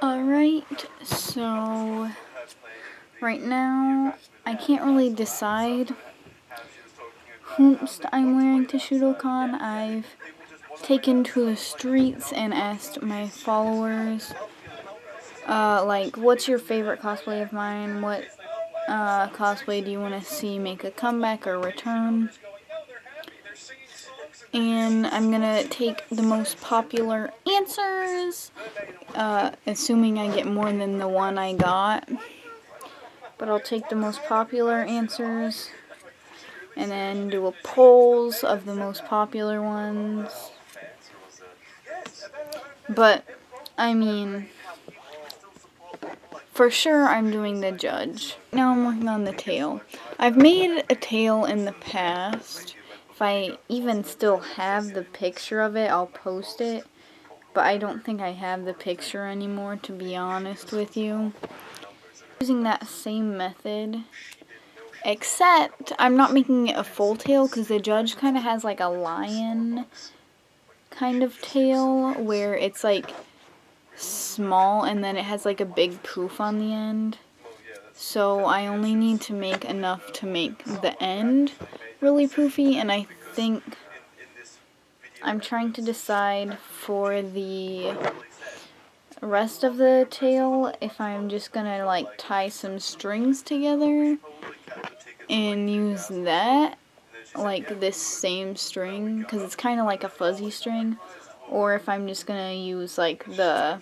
Alright, so right now I can't really decide whomst I'm wearing to Shuto Con. I've taken to the streets and asked my followers, like, what's your favorite cosplay of mine? What cosplay do you want to see make a comeback or return? And I'm gonna take the most popular answers, assuming I get more than the one I got. But I'll take the most popular answers and then do a polls of the most popular ones. But, I mean, for sure I'm doing the judge. Now I'm working on the tail. I've made a tail in the past. If I even still have the picture of it, I'll post it. But I don't think I have the picture anymore, to be honest with you. Using that same method, except I'm not making it a full tail because the judge kind of has like a lion kind of tail where it's like small and then it has like a big poof on the end. So I only need to make enough to make the end really poofy, and I think I'm trying to decide for the rest of the tail if I'm just gonna like tie some strings together and use that, like this same string, because it's kind of like a fuzzy string, or if I'm just gonna use like the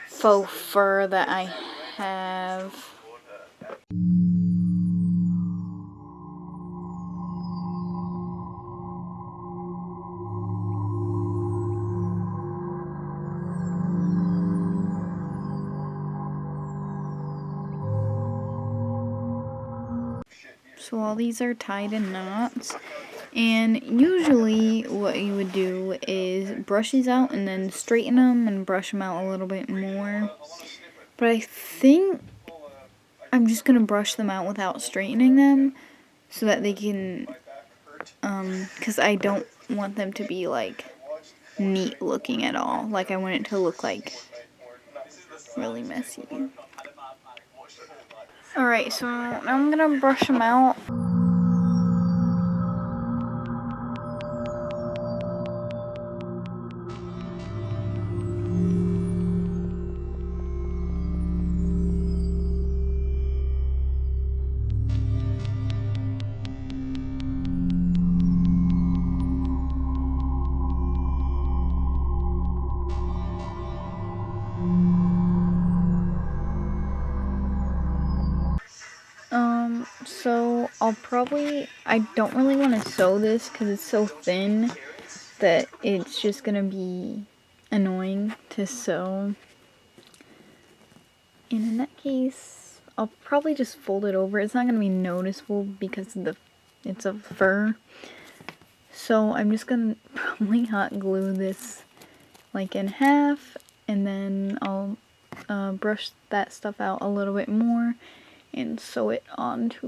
faux fur that I have. So all these are tied in knots, and usually what you would do is brush these out and then straighten them and brush them out a little bit more. But I think I'm just going to brush them out without straightening them so that they can, because I don't want them to be like neat looking at all. Like I want it to look like really messy. Alright, so now I'm going to brush them out. So I don't really want to sew this because it's so thin that it's just going to be annoying to sew. And in that case, I'll probably just fold it over. It's not going to be noticeable because it's a fur. So I'm just going to probably hot glue this like in half, and then I'll brush that stuff out a little bit more and sew it onto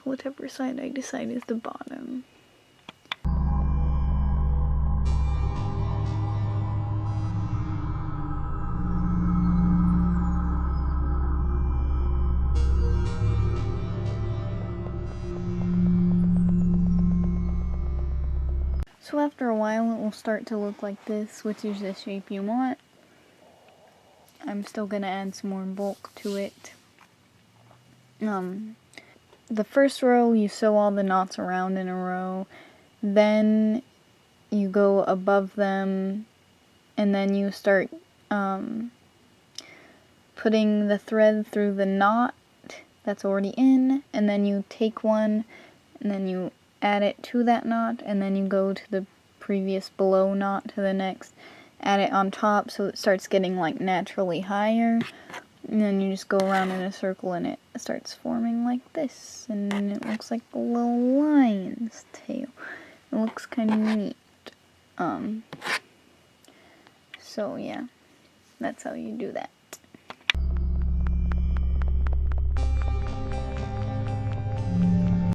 whatever side I decide is the bottom. So after a while it will start to look like this, which is the shape you want. I'm still going to add some more bulk to it. The first row you sew all the knots around in a row, then you go above them, and then you start putting the thread through the knot that's already in, and then you take one and then you add it to that knot, and then you go to the previous below knot to the next, add it on top so it starts getting like naturally higher, and then you just go around in a circle and it starts forming like this, and it looks like a little lion's tail. It looks kind of neat. So yeah, that's how you do that.